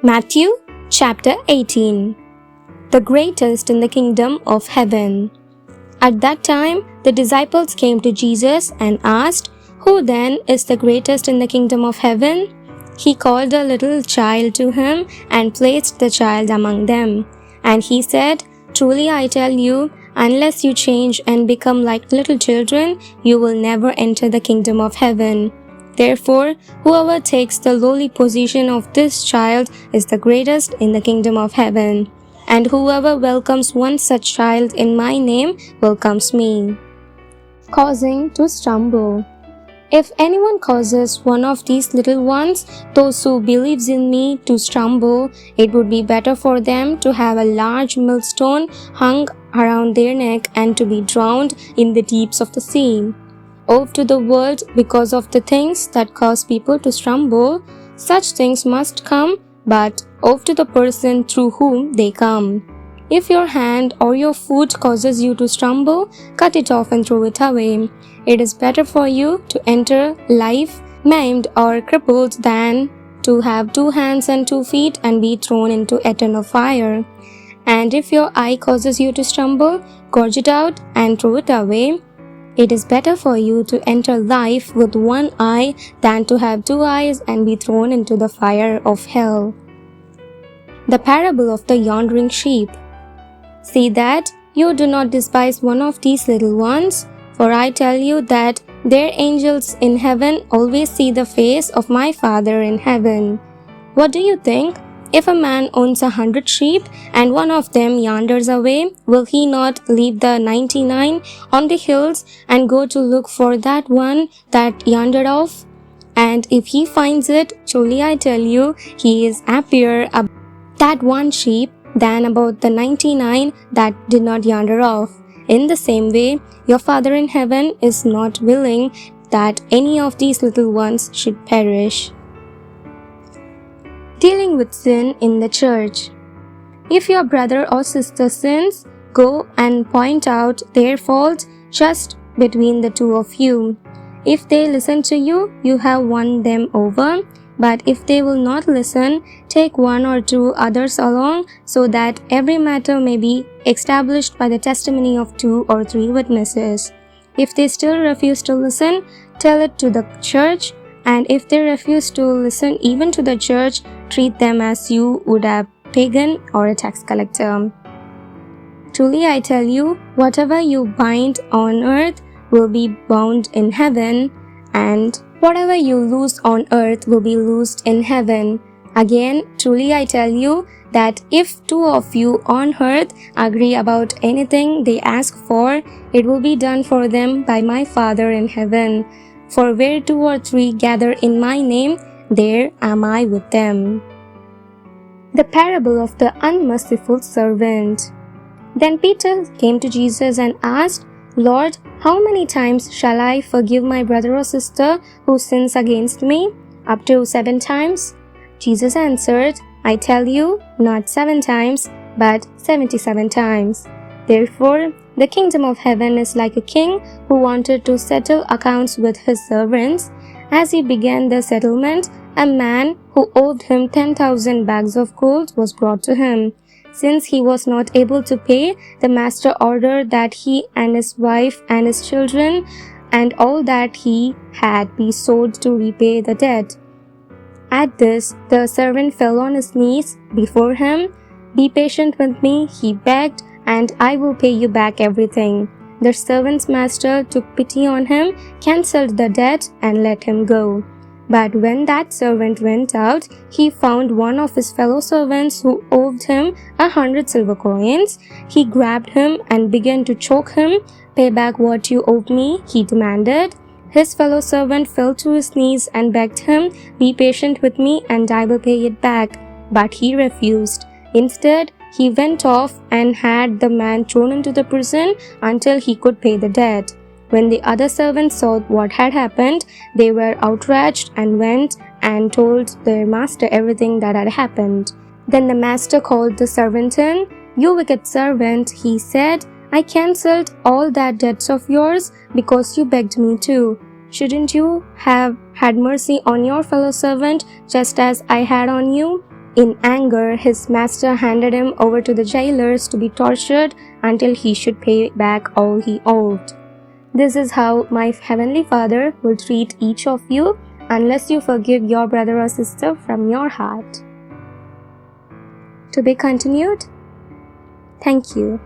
Matthew chapter 18. The greatest in the kingdom of heaven. At that time, the disciples came to Jesus and asked, "Who then is the greatest in the kingdom of heaven?" He called a little child to him and placed the child among them. And he said, "Truly I tell you, unless you change and become like little children, you will never enter the kingdom of heaven. Therefore, whoever takes the lowly position of this child is the greatest in the kingdom of heaven. And whoever welcomes one such child in my name welcomes me." Causing to stumble. If anyone causes one of these little ones, those who believes in me, to stumble, it would be better for them to have a large millstone hung around their neck and to be drowned in the deeps of the sea. Woe to the world because of the things that cause people to stumble. Such things must come, but woe to the person through whom they come. If your hand or your foot causes you to stumble, cut it off and throw it away. It is better for you to enter life maimed or crippled than to have 2 hands and 2 feet and be thrown into eternal fire. And if your eye causes you to stumble, gouge it out and throw it away. It is better for you to enter life with 1 eye than to have 2 eyes and be thrown into the fire of hell. The parable of the wandering sheep. See that you do not despise one of these little ones, for I tell you that their angels in heaven always see the face of my Father in heaven. What do you think? If a man owns 100 sheep and one of them wanders away, will he not leave the 99 on the hills and go to look for that one that wandered off? And if he finds it, truly I tell you, he is happier about that one sheep than about the 99 that did not wander off. In the same way, your Father in heaven is not willing that any of these little ones should perish. Dealing with sin in the church. If your brother or sister sins, go and point out their fault just between the 2 of you. If they listen to you, you have won them over. But if they will not listen, take 1 or 2 others along, so that every matter may be established by the testimony of 2 or 3 witnesses. If they still refuse to listen, tell it to the church. And if they refuse to listen even to the church, treat them as you would a pagan or a tax collector. Truly I tell you, whatever you bind on earth will be bound in heaven, and whatever you loose on earth will be loosed in heaven. Again, truly I tell you that if 2 of you on earth agree about anything they ask for, it will be done for them by my Father in heaven. For where 2 or 3 gather in my name, there am I with them. The parable of the unmerciful servant. Then Peter came to Jesus and asked, "Lord, how many times shall I forgive my brother or sister who sins against me? Up to 7 times?" Jesus answered, "I tell you, not 7 times, but 77 times. Therefore, the kingdom of heaven is like a king who wanted to settle accounts with his servants. As he began the settlement, a man who owed him 10,000 bags of gold was brought to him. Since he was not able to pay, the master ordered that he and his wife and his children and all that he had be sold to repay the debt. At this, the servant fell on his knees before him. 'Be patient with me,' he begged, 'and I will pay you back everything.' The servant's master took pity on him, cancelled the debt, and let him go. But when that servant went out, he found one of his fellow servants who owed him 100 silver coins. He grabbed him and began to choke him. 'Pay back what you owe me,' he demanded. His fellow servant fell to his knees and begged him, 'Be patient with me and I will pay it back.' But he refused. Instead, he went off and had the man thrown into the prison until he could pay the debt. When the other servants saw what had happened, they were outraged and went and told their master everything that had happened. Then the master called the servant in. 'You wicked servant,' he said, 'I cancelled all that debts of yours because you begged me to. Shouldn't you have had mercy on your fellow servant just as I had on you?' In anger, his master handed him over to the jailers to be tortured until he should pay back all he owed. This is how my heavenly Father will treat each of you unless you forgive your brother or sister from your heart. To be continued. Thank you.